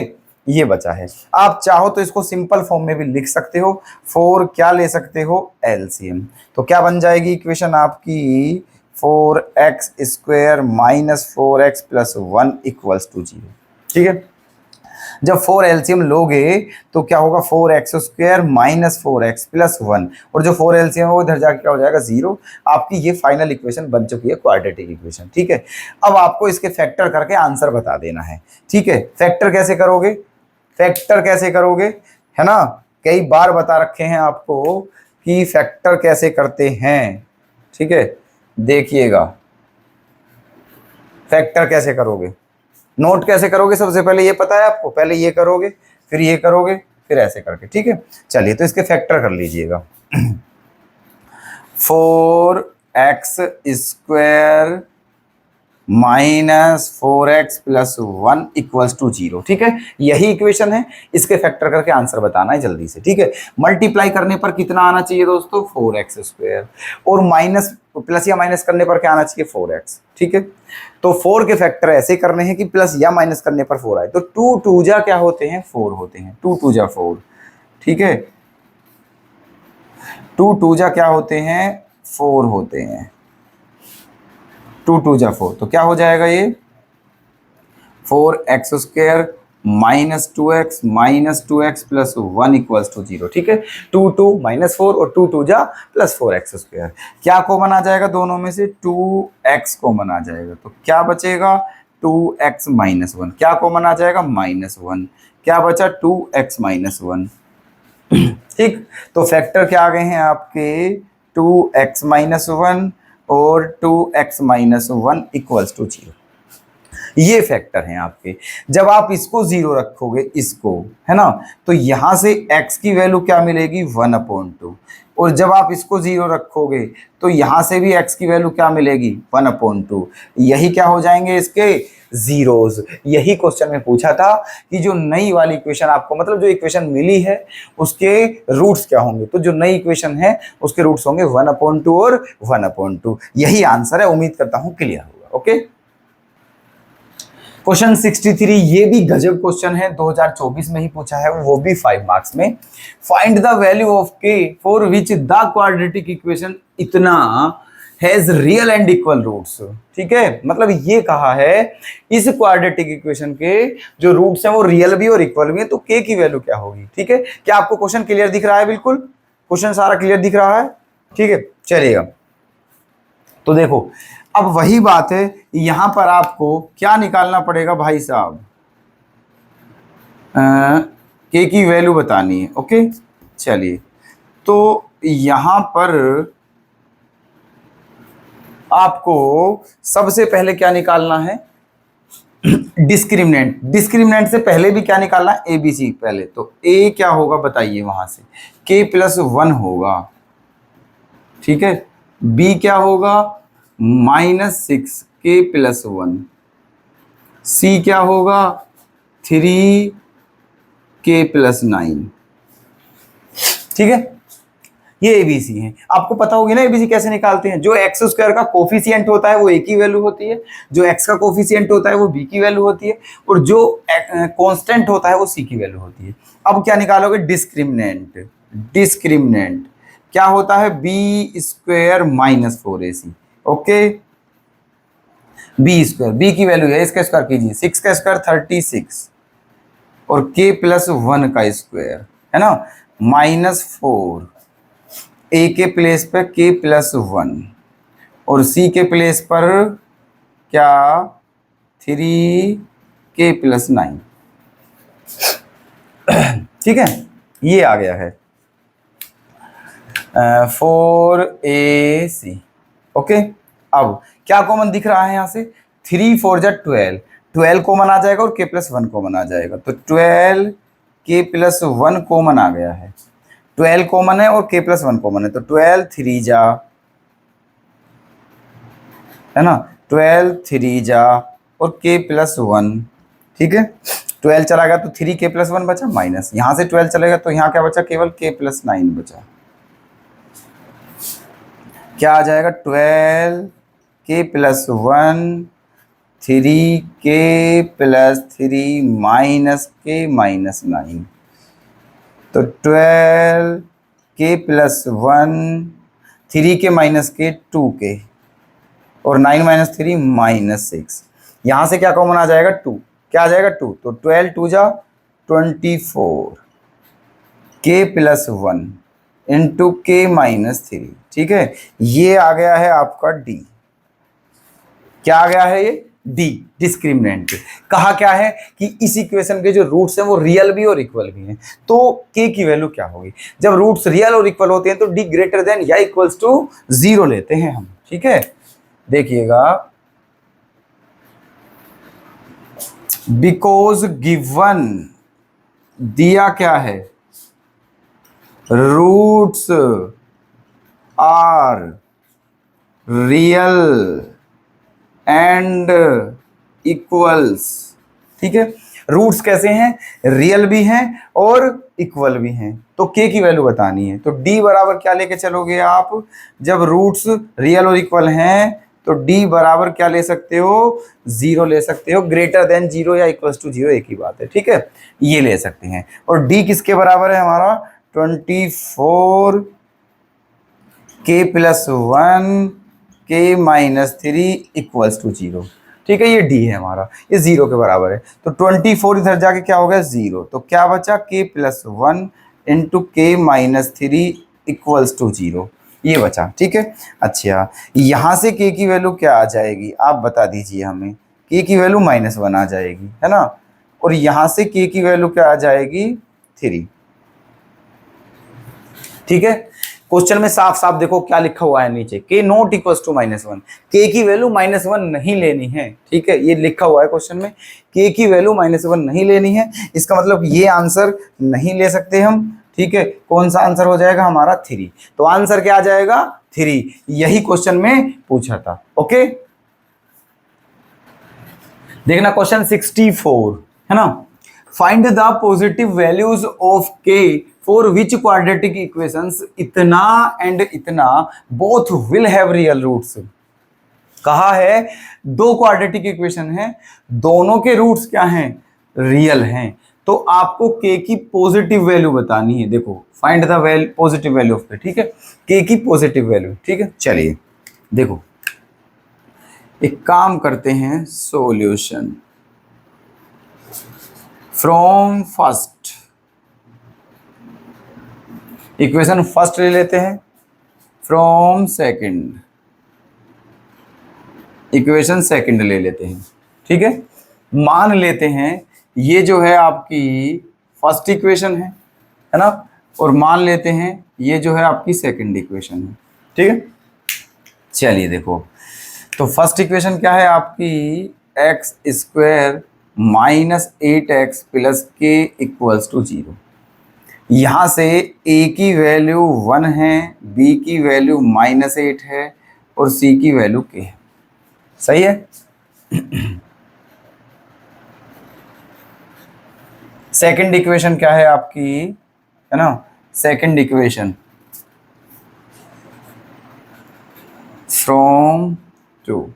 ये बचा है। आप चाहो तो इसको सिंपल फॉर्म में भी लिख सकते हो। 4 क्या ले सकते हो? एलसीएम। तो क्या बन जाएगी इक्वेशन आपकी? 4x square minus 4x plus 1 equals to 0। ठीक है, जब 4 एलसीएम लोगे तो क्या होगा? 4x square minus 4x plus 1, और जो 4 एलसीएम है वो इधर जाके क्या हो जाएगा? 0। आपकी ये फाइनल इक्वेशन बन चुकी है, क्वाड्रेटिक इक्वेशन। ठीक है, अब आपको इसके फैक्टर करके आंसर बता देना है। ठीक है, फैक्टर कैसे करोगे? फैक्टर कैसे करोगे, है ना? कई बार बता रखे हैं आपको कि फैक्टर कैसे करते हैं। ठीक है, देखिएगा फैक्टर कैसे करोगे, नोट कैसे करोगे। सबसे पहले ये पता है आपको, पहले ये करोगे, फिर ये करोगे, फिर ऐसे करके। ठीक है, चलिए तो इसके फैक्टर कर लीजिएगा। 4x square minus 4x plus 1 equals to 0। ठीक है, यही इक्वेशन है, इसके फैक्टर करके आंसर बताना है जल्दी से। ठीक है, मल्टीप्लाई करने पर कितना आना चाहिए दोस्तों? 4x स्क्वायर, और माइनस प्लस या माइनस करने पर क्या आना चाहिए? 4x। ठीक है, तो 4 के फैक्टर ऐसे करने हैं कि प्लस या माइनस करने पर 4 आए। तो 2 2 जा क्या होते हैं? 4 होते हैं। 2 2 जा 4। ठीक है, 2 2 जा क्या होते हैं? 4 होते हैं। 2 2 जा 4, तो क्या हो जाएगा ये? 4x square minus 2x plus 1 equals to 0। ठीक है, 2 2 माइनस 4 और 2 2 जा प्लस 4x स्क्वायर। क्या कॉमन आ जाएगा दोनों में से? 2x कॉमन आ जाएगा, तो क्या बचेगा? 2x minus 1। क्या कॉमन आ जाएगा? -1। क्या बचा? 2x minus 1। ठीक, तो फैक्टर क्या आ गए हैं आपके? 2x माइनस 1 और 2x माइनस 1 इक्वल्स टू 0। ये फैक्टर हैं आपके। जब आप इसको 0 रखोगे, इसको, है ना, तो यहां से x की वैल्यू क्या मिलेगी? 1/2। और जब आप इसको 0 रखोगे तो यहां से भी x की वैल्यू क्या मिलेगी? 1/2। यही क्या हो जाएंगे? इसके जीरोस। यही क्वेश्चन में पूछा था कि जो नई वाली इक्वेशन आपको, मतलब जो इक्वेशन मिली है उसके रूट्स क्या होंगे। तो जो नई इक्वेशन है उसके रूट्स होंगे 1/2 और 1/2। यही आंसर है। उम्मीद करता हूं क्लियर होगा। ओके, क्वेश्चन 63, ये भी गजब क्वेश्चन है, 2024 में ही पूछा है, वो भी 5 मार्क्स में। Find the value of k for which the quadratic equation इतना has real and equal roots. ठीक है, मतलब ये कहा है इस क्वाड्रेटिक इक्वेशन के जो रूट्स हैं वो रियल भी और इक्वल भी है, तो k की वैल्यू क्या होगी। ठीक है, क्या आपको क्वेश्चन क्लियर दिख रहा है? बिल्कुल, क्वेश्चन सारा क्लियर दिख रहा है। ठीक है, चलिएगा तो देखो, अब वही बात है, यहां पर आपको क्या निकालना पड़ेगा भाई साहब? के की वैल्यू बतानी है। ओके, चलिए तो यहां पर आपको सबसे पहले क्या निकालना है? डिस्क्रिमिनेंट। डिस्क्रिमिनेंट से पहले भी क्या निकालना है? A B C. पहले तो ए क्या होगा बताइए? वहां से k प्लस 1 होगा। ठीक है, बी क्या होगा? -6 k प्लस 1। सी क्या होगा? 3 k प्लस 9। ठीक है, ये एबीसी है। आपको पता होगी ना एबीसी कैसे निकालते हैं? जो एक्स स्क्वायर का कोफिशिएंट होता है वो ए की वैल्यू होती है, जो एक्स का कोफिशिएंट होता है वो बी की वैल्यू होती है, और जो कांस्टेंट होता है वो सी की वैल्यू होती है। अब क्या निकालोगे? डिस्क्रिमिनेंट। डिस्क्रिमिनेंट क्या होता है? B square minus 4ac। Okay, B square, B की वैल्यू है, इसका स्क्वायर कीजिए, 6 का स्क्वायर 36 और k प्लस 1 का स्क्वायर, है ना, -4। ए के प्लेस पर k प्लस 1 और सी के प्लेस पर क्या? 3k plus 9। ठीक है, ये आ गया है 4ac। ओके, अब क्या कॉमन दिख रहा है यहां से? 3 4 जा 12, 12 कॉमन आ जाएगा और k प्लस 1 कॉमन आ जाएगा, तो 12 k प्लस 1 कॉमन आ गया है, 12 कॉमन है और k प्लस 1 कॉमन है, तो 12 3 जा, है ना, 12 3 जा और k प्लस 1, ठीक है, 12 चला गया तो 3k प्लस 1 बचा माइनस, यहां से 12 चलेगा तो यहाँ क्या बचा, केवल k प्लस 9 बचा, क्या आ जाएगा, 12k plus 1 3k plus 3 minus k minus 9, तो 12k plus 1 3k minus k 2k और 9 माइनस 3 माइनस 6, यहां से क्या कॉमन आ जाएगा, 2, क्या आ जाएगा 2, तो 12 2 जा 24 k plus 1 into k minus 3, ठीक है, ये आ गया है आपका d, क्या आ गया है ये d, डिस्क्रिमिनेंट। कहा क्या है कि इस इक्वेशन के जो रूट्स हैं वो रियल भी और इक्वल भी हैं, तो k की वैल्यू क्या होगी, जब रूट्स रियल और इक्वल होते हैं तो d ग्रेटर देन या इक्वल्स टू 0 लेते हैं हम, ठीक है, देखिएगा, बिकॉज गिवन दिया क्या है, roots are real and equals, ठीक है, रूट्स कैसे हैं, रियल भी हैं और इक्वल भी हैं, तो k की वैल्यू बतानी है, तो d बराबर क्या लेके चलोगे आप, जब रूट्स रियल और इक्वल हैं तो d बराबर क्या ले सकते हो, 0 ले सकते हो, ग्रेटर देन 0 या इक्वल्स टू 0 एक ही बात है, ठीक है, ये ले सकते हैं, और d किसके बराबर है हमारा, 24 k plus 1 k minus 3 equals to 0, ठीक है, ये d है हमारा, ये 0 के बराबर है, तो 24 इधर जाके क्या हो गया 0, तो क्या बचा k plus 1 into k minus 3 equals to 0, ये बचा, ठीक है। अच्छा, यहाँ से k की वैल्यू क्या आ जाएगी, आप बता दीजिए हमें, k की वैल्यू -1 आ जाएगी, है ना, और यहाँ से k की वैल्यू क्या आ जाएगी 3, ठीक है, क्वेश्चन में साफ साफ देखो क्या लिखा हुआ है नीचे, k not equals to -1, k की वैल्यू -1 नहीं लेनी है, ठीक है, ये लिखा हुआ है क्वेश्चन में, k की वैल्यू -1 नहीं लेनी है, इसका मतलब ये आंसर नहीं ले सकते हम, ठीक है, कौन सा आंसर हो जाएगा हमारा 3, तो आंसर क्या आ जाएगा 3, यही क्वेश्चन में पूछा था, ओके। देखना क्वेश्चन 64 है ना, find the positive values of k for which quadratic equations इतना एंड इतना both will have real roots, कहा है दो क्वाड्रेटिक इक्वेशन हैं, दोनों के रूट्स क्या हैं, रियल हैं, तो आपको k की पॉजिटिव वैल्यू बतानी है, देखो find the positive value of k, ठीक है, k की पॉजिटिव वैल्यू, ठीक है, चलिए देखो एक काम करते हैं, solution from first, equation first ले लेते हैं, फ्रॉम सेकंड, इक्वेशन सेकंड ले लेते हैं, ठीक है, मान लेते हैं ये जो है आपकी फर्स्ट इक्वेशन है ना, और मान लेते हैं ये जो है आपकी सेकंड इक्वेशन है, ठीक है, चलिए देखो, तो फर्स्ट इक्वेशन क्या है आपकी, x square minus 8x plus K equals to 0, यहाँ से a की वैल्यू 1 है, b की वैल्यू -8 है और c की वैल्यू k है, सही है। सेकंड इक्वेशन क्या है आपकी, है ना, second equation from two,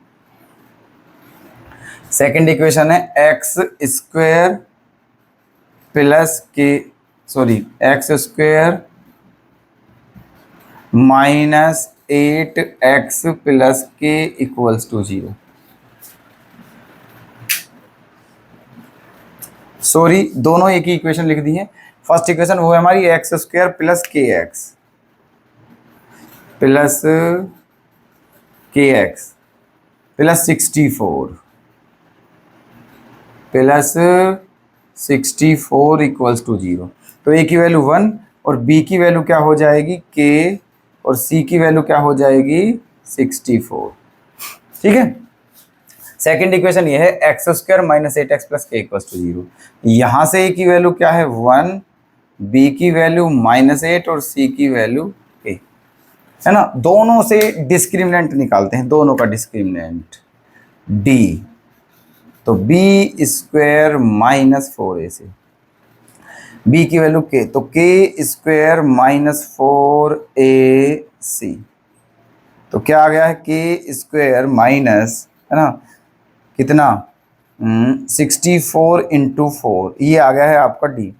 second equation है x square plus K, sorry x square minus 8x plus K equals to 0, sorry दोनों एक ही इक्वेशन लिख दी है, फर्स्ट इक्वेशन वो है हमारी x square plus K x plus K x plus 64 plus 64 equals to 0, तो a की वैल्यू 1 और b की वैल्यू क्या हो जाएगी k और c की वैल्यू क्या हो जाएगी 64, ठीक है। सेकेंड इक्वेशन ये है x square minus 8x plus के इक्वल टू 0। यहां से ए की वैल्यू क्या है 1, बी की वैल्यू -8 और सी की वैल्यू ए, है ना। दोनों से डिस्क्रिमिनेंट निकालते हैं, दोनों का डिस्क्रिमिनेंट डी, तो बी स्क्वायर -4ac से बी की वैल्यू के, तो के स्क्वायर -4ac, तो क्या आ गया है के स्क्वायर माइनस, है ना, कितना 64 इंटू 4, ये आ गया है आपका डी।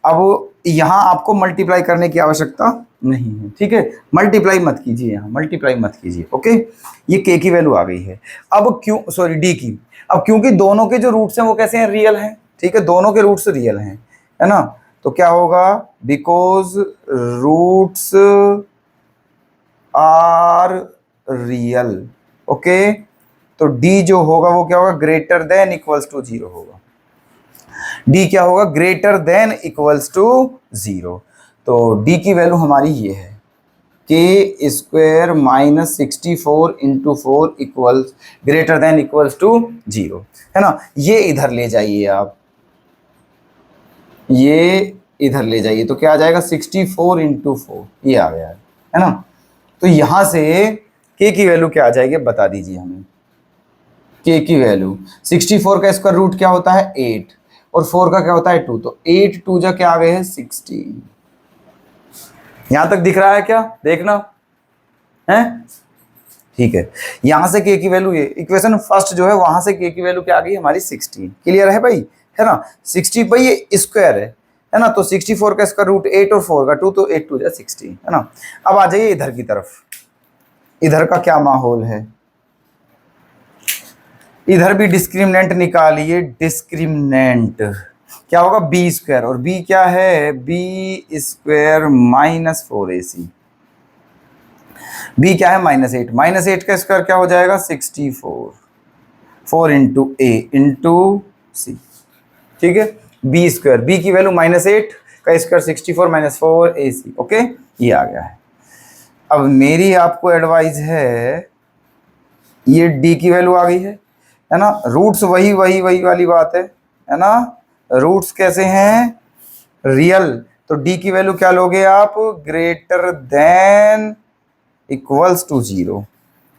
अब यहाँ आपको मल्टीप्लाई करने की आवश्यकता नहीं है, ठीक है, मल्टीप्लाई मत कीजिए, यहाँ मल्टीप्लाई मत कीजिए, ओके। ये के की वैल्यू आ गई है। अब क्यों, सॉरी डी की, अब क्योंकि दोनों के जो रूट्स हैं वो कैसे हैं, रियल हैं, ठीक है, दोनों के रूट्स रियल हैं, है ना, तो क्या होगा, because roots are real, okay, तो डी जो होगा वो क्या होगा, ग्रेटर देन इक्वल्स टू 0 होगा। डी क्या होगा, ग्रेटर देन इक्वल्स टू 0। तो डी की वैल्यू हमारी ये है K square -64 into 4 equals greater than equals to 0, है ना। ये इधर ले जाइए आप, ये इधर ले जाइए, तो क्या आ जाएगा 64 इंटू 4, ये आ गया है ना। तो यहां से के की वैल्यू क्या आ जाएगी बता दीजिए हमें। के की वैल्यू 64 का स्क्वायर रूट क्या होता है 8 और 4 का क्या होता है 2, तो 8 2 जा क्या आ गए हैं 16। यहां तक दिख रहा है क्या, देखना है, ठीक है। यहां से के की वैल्यू, ये इक्वेशन फर्स्ट जो है वहां से के की वैल्यू क्या आ गई हमारी 16, क्लियर है भाई, है ना। 60 भाई ये स्क्वायर है ना, तो 64 का स्क्वायर रूट 8 और 4 का 2, तो 8 2 जा 16, है ना। अब आ जाइए इधर की तरफ, इधर का क्या माहौल है, इधर भी डिस्क्रिमिनेंट निकालिए, डिस्क्रिमिनेंट क्या होगा बी स्क्वायर, और बी क्या है बी स्क्वायर -4ac, बी क्या है -8, -8 का स्क्वायर क्या हो जाएगा 64, 4 इंटू ए इंटू सी, ठीक है, बी स्क्वायर, बी की वैल्यू -8 का स्क्वायर 64 -4ac, ओके, ये आ गया है। अब मेरी आपको एडवाइस है, ये डी की वैल्यू आ गई है ना, रूट्स वही वाली बात है ना, रूट्स कैसे हैं रियल, तो डी की वैल्यू क्या लोगे आप, ग्रेटर देन इक्वल्स टू 0,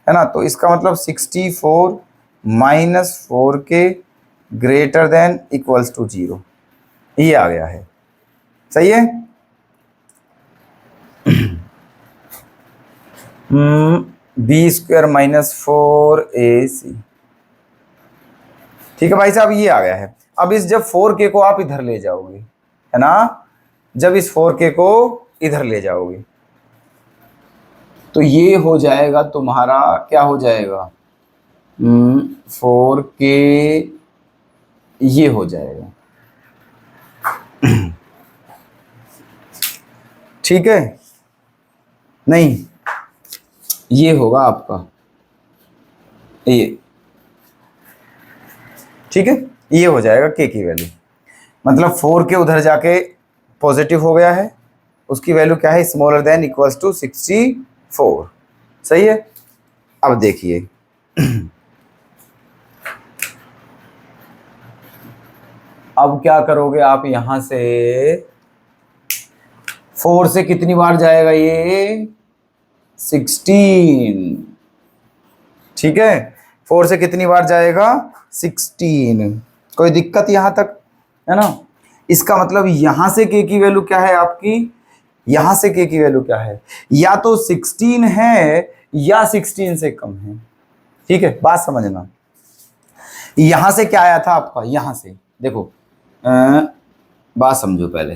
है ना, तो इसका मतलब 64 -4 के ग्रेटर देन इक्वल्स टू 0, ये आ गया है, सही है। बी स्क्वायर -4ac, ठीक है भाई साहब, ये आ गया है। अब इस जब 4k को आप इधर ले जाओगे, है ना, जब इस 4k को इधर ले जाओगे तो ये हो जाएगा तुम्हारा, क्या हो जाएगा 4k, ये हो जाएगा, ठीक है, नहीं ये होगा आपका ये, ठीक है, ये हो जाएगा के की वैल्यू, मतलब 4k उधर जाके पॉजिटिव हो गया है, उसकी वैल्यू क्या है स्मॉलर देन इक्वल्स टू 64, सही है। अब देखिए अब क्या करोगे आप, यहां से 4 से कितनी बार जाएगा ये 16, ठीक है, 4 से कितनी बार जाएगा 16, कोई दिक्कत यहां तक, है ना। इसका मतलब यहां से के की वैल्यू क्या है आपकी, यहां से के की वैल्यू क्या है, या तो 16 है या 16 से कम है, ठीक है, बात समझना। यहां से क्या आया था आपका, यहां से देखो बात समझो पहले,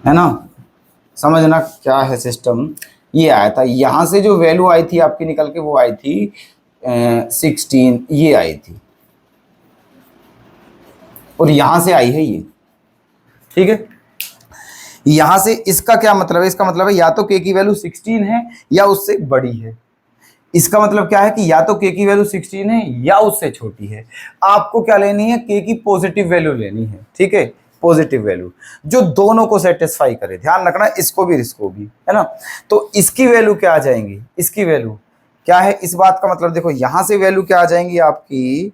है ना, समझना क्या है सिस्टम। ये आया था, यहां से जो वैल्यू आई थी आपकी निकल के, वो आई थी 16, ये आई थी, और यहां से आई है ये, ठीक है। यहां से इसका क्या मतलब है, इसका मतलब है या तो के की वैल्यू 16 है या उससे बड़ी है, इसका मतलब क्या है कि या तो के की वैल्यू 16 है या उससे छोटी है। आपको क्या लेनी है, के की पॉजिटिव वैल्यू लेनी है, ठीक है, पॉजिटिव वैल्यू जो दोनों को सेटिस्फाई करे, ध्यान रखना इसको भी इसको भी, है ना। तो इसकी वैल्यू क्या आ जाएंगी, इसकी वैल्यू क्या है इस बात का मतलब, देखो यहां से वैल्यू क्या आ जाएंगी आपकी,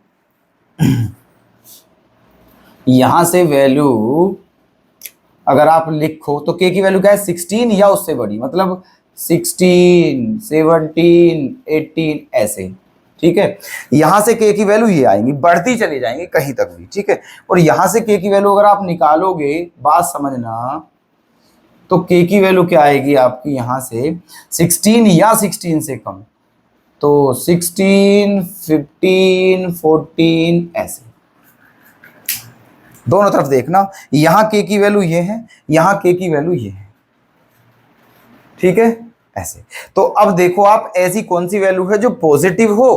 यहां से वैल्यू अगर आप लिखो तो के की वैल्यू क्या है 16 या उससे बड़ी, मतलब 16, 17, 18 ऐसे, ठीक है। यहां से के की वैल्यू ये आएंगी, बढ़ती चली जाएंगी कहीं तक भी, ठीक है। और यहां से के की वैल्यू अगर आप निकालोगे, बात समझना, तो के की वैल्यू क्या आएगी आपकी यहां से 16 या 16 से कम, तो 16, 15, 14 ऐसे दोनों तरफ देखना, यहां के की वैल्यू ये है, यहां के की वैल्यू ये है, ठीक है ऐसे। तो अब देखो आप ऐसी कौन सी वैल्यू है जो पॉजिटिव हो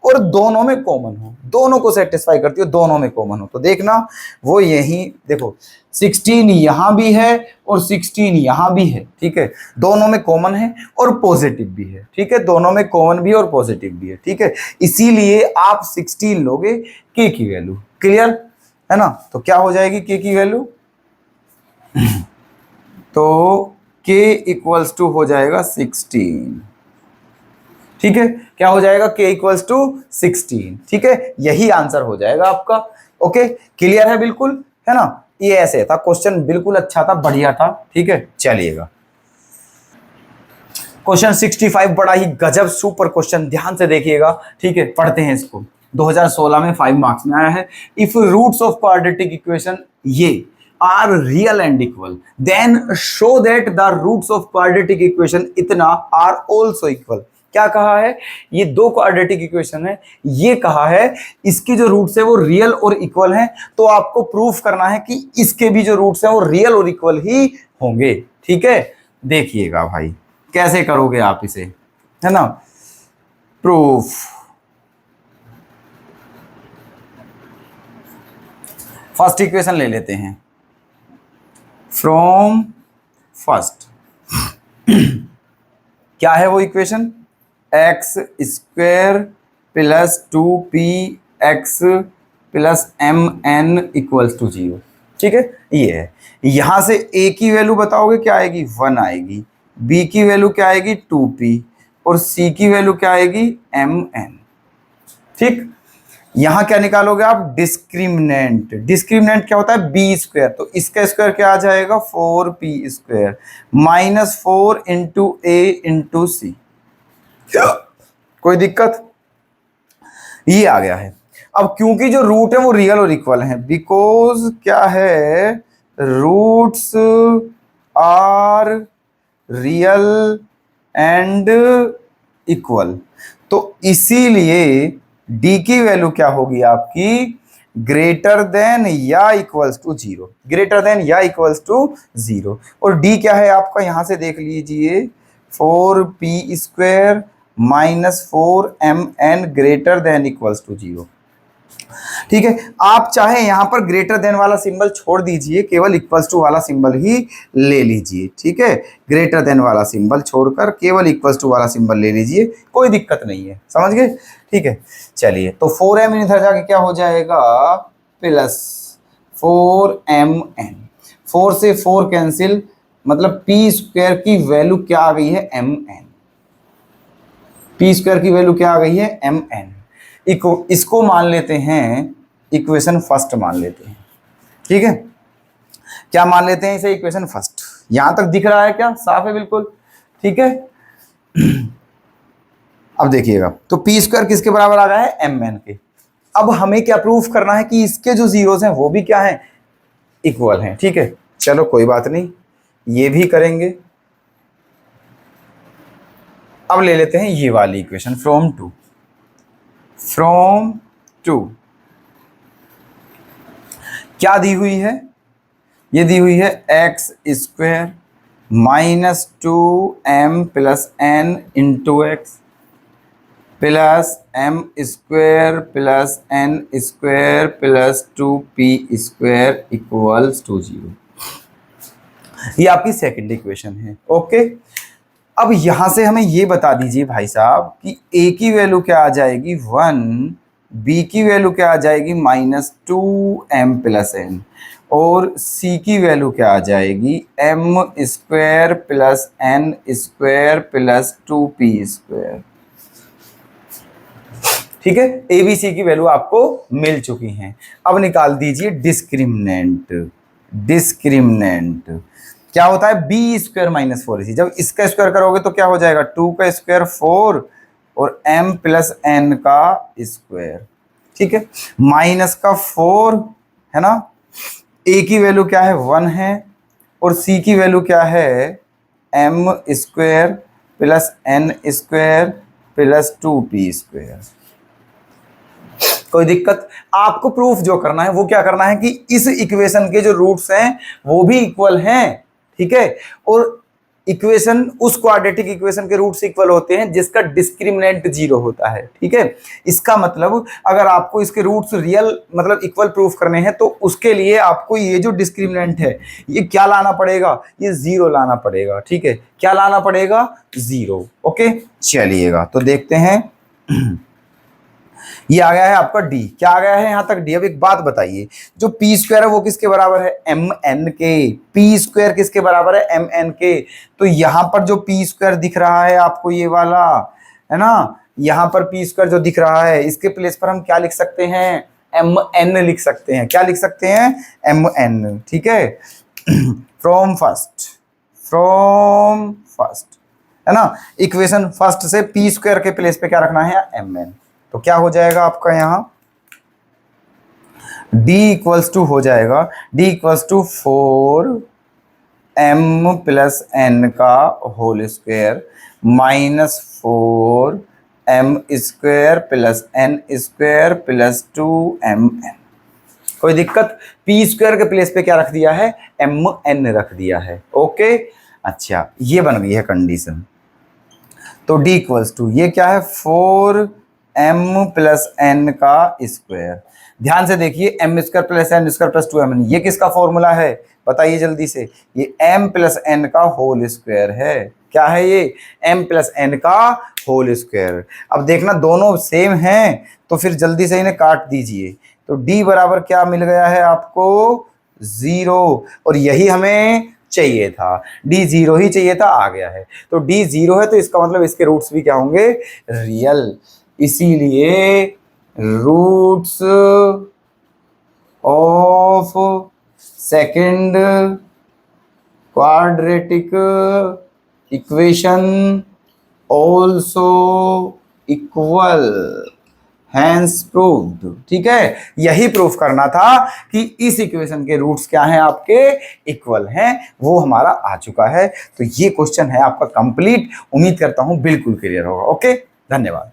और दोनों में कॉमन हो, दोनों को सेटिस्फाई करती हो, दोनों में कॉमन हो, तो देखना वो यही देखो 16 यहां भी है और 16 यहां भी है, ठीक है, दोनों में कॉमन है और पॉजिटिव भी है, ठीक है, दोनों में कॉमन भी और पॉजिटिव भी है, ठीक है। इसीलिए आप 16 लोगे के की वैल्यू, क्लियर है ना। तो क्या हो जाएगी के की वैल्यू, तो k इक्वल्स टू हो जाएगा 16, ठीक है, क्या हो जाएगा k इक्वल्स टू 16, ठीक है, यही आंसर हो जाएगा आपका। ओके क्लियर है बिल्कुल, है ना। ये ऐसे था क्वेश्चन, बिल्कुल अच्छा था, बढ़िया था, ठीक है। चलिएगा क्वेश्चन 65 बड़ा ही गजब सुपर क्वेश्चन, ध्यान से देखिएगा, ठीक है, पढ़ते हैं इसको। 2016 में 5 मार्क्स में आया है। If roots of quadratic equation ये are real and equal, then show that the roots of quadratic equation इतना आर ऑल्सो इक्वल। क्या कहा है, ये दो क्वाड्रेटिक इक्वेशन है, ये कहा है इसकी जो रूट्स है वो रियल और इक्वल हैं, तो आपको प्रूफ करना है कि इसके भी जो रूट्स हैं वो रियल और इक्वल ही होंगे, ठीक है। देखिएगा भाई कैसे करोगे आप इसे, है ना, प्रूफ। फर्स्ट इक्वेशन ले लेते हैं, फ्रॉम फर्स्ट क्या है वो equation, x square plus 2p x plus M N equals to 0, ठीक है, ये है। यहां से a की वैल्यू बताओगे क्या आएगी 1 आएगी, b की वैल्यू क्या आएगी 2p और c की वैल्यू क्या आएगी mn, ठीक। यहां क्या निकालोगे आप, डिस्क्रिमिनेंट, डिस्क्रिमिनेंट क्या होता है बी स्क्वायर, तो इसका स्क्वायर क्या आ जाएगा 4p स्क्वायर माइनस 4 इंटू ए इंटू सी, कोई दिक्कत, ये आ गया है। अब क्योंकि जो रूट है वो रियल और इक्वल है, बिकॉज क्या है roots are real and equal, तो इसीलिए d की वैल्यू क्या होगी आपकी ग्रेटर देन या इक्वल्स टू 0, ग्रेटर देन या इक्वल्स टू 0। और d क्या है आपका, यहां से देख लीजिए 4p square minus 4mn greater than equals to 0, ठीक है। आप चाहे यहां पर ग्रेटर देन वाला सिंबल छोड़ दीजिए, केवल इक्वल्स टू वाला सिंबल ही ले लीजिए, ठीक है, ग्रेटर देन वाला सिंबल छोड़कर केवल इक्वल्स टू वाला सिंबल ले लीजिए, कोई दिक्कत नहीं है, समझ गए, ठीक है। चलिए तो 4m इधर जाके क्या हो जाएगा प्लस 4mn, 4 से 4 कैंसिल, मतलब p स्क्वायर की वैल्यू क्या आ गई है mn, p स्क्वायर की वैल्यू क्या आ गई है mn, इसको मान लेते हैं इक्वेशन फर्स्ट मान लेते हैं, ठीक है, क्या मान लेते हैं इसे इक्वेशन फर्स्ट। यहां तक दिख रहा है क्या, साफ है बिल्कुल, ठीक है। अब देखिएगा तो पी स्क्वायर किसके बराबर आ गया है एम एन के। अब हमें क्या प्रूफ करना है कि इसके जो जीरोस हैं वो भी क्या है इक्वल हैं, ठीक है। चलो कोई बात नहीं, ये भी करेंगे। अब ले लेते हैं ये वाली इक्वेशन फ्रॉम टू क्या दी हुई है, ये दी हुई है x square minus 2m plus n into x plus m square plus n square plus 2p square equals to 0। ये आपकी सेकंड इक्वेशन है, ओके। अब यहां से हमें ये बता दीजिए भाई साहब कि a की वैल्यू क्या आ जाएगी 1, b की वैल्यू क्या आ जाएगी माइनस 2m प्लस n और c की वैल्यू क्या आ जाएगी m square plus n square plus 2p square. ठीक है, ए बी सी की वैल्यू आपको मिल चुकी हैं। अब निकाल दीजिए डिस्क्रिमिनेंट। डिस्क्रिमिनेंट क्या होता है, बी स्क्वायर माइनस 4ac। जब इसका स्क्वायर करोगे तो क्या हो जाएगा, 2 का स्क्वायर 4 और m प्लस n का स्क्वायर, ठीक है, माइनस का 4 है ना, a की वैल्यू क्या है 1 है और c की वैल्यू क्या है m square plus n square plus 2p square. कोई दिक्कत? आपको प्रूफ जो करना है वो क्या करना है कि इस इक्वेशन के जो रूट्स हैं वो भी इक्वल हैं, ठीक है, और इक्वेशन उस क्वाड्रेटिक इक्वेशन के रूट्स इक्वल होते हैं जिसका डिस्क्रिमिनेंट 0 होता है, ठीक है। इसका मतलब अगर आपको इसके रूट्स रियल मतलब इक्वल प्रूफ करने हैं तो उसके लिए आपको ये जो डिस्क्रिमिनेंट है ये क्या लाना पड़ेगा, ये 0 लाना पड़ेगा, ठीक है। क्या लाना पड़ेगा, 0। ओके, चलिएगा तो देखते हैं। ये आ गया है आपका डी। क्या आ गया है यहां तक डी। अब एक बात बताइए, जो पी स्क्वायर है वो किसके बराबर है, एम एन के। पी स्क्वायर किसके बराबर है, एम एन के। तो यहां पर जो पी स्क्वायर दिख रहा है आपको ये वाला है ना, यहां पर पी स्क्वायर जो दिख रहा है इसके प्लेस पर हम क्या लिख सकते हैं, एम एन लिख सकते हैं। क्या लिख सकते हैं, एम एन, ठीक है। फ्रॉम फर्स्ट है ना, इक्वेशन फर्स्ट से पी स्क्वायर के प्लेस पे क्या रखना है, एम एन। तो क्या हो जाएगा आपका यहां d इक्वल्स टू हो जाएगा, d equals to 4m plus n का whole square minus 4m square plus n square plus 2mn। कोई दिक्कत? p स्क्वायर के प्लेस पे क्या रख दिया है, mn रख दिया है। ओके, अच्छा ये बन गई है कंडीशन। तो d इक्वल्स टू ये क्या है, 4m प्लस n का स्क्वायर। ध्यान से देखिए, m square plus n square plus 2mn, ये किसका फॉर्मूला है बताइए जल्दी से, ये m प्लस n का होल स्क्वायर है। क्या है ये, m प्लस n का होल स्क्वायर। अब देखना दोनों सेम हैं तो फिर जल्दी से इन्हें काट दीजिए। तो d बराबर क्या मिल गया है आपको, 0, और यही हमें चाहिए था, d 0 ही चाहिए था, आ गया है। तो d 0 है तो इसका मतलब इसके रूट्स भी क्या होंगे, रियल। इसीलिए roots of second quadratic equation also equal, hence proved. ठीक है, यही प्रूफ करना था कि इस इक्वेशन के रूट्स क्या हैं आपके, इक्वल हैं। वो हमारा आ चुका है। तो ये क्वेश्चन है आपका कंप्लीट। उम्मीद करता हूं बिल्कुल क्लियर होगा। ओके, धन्यवाद।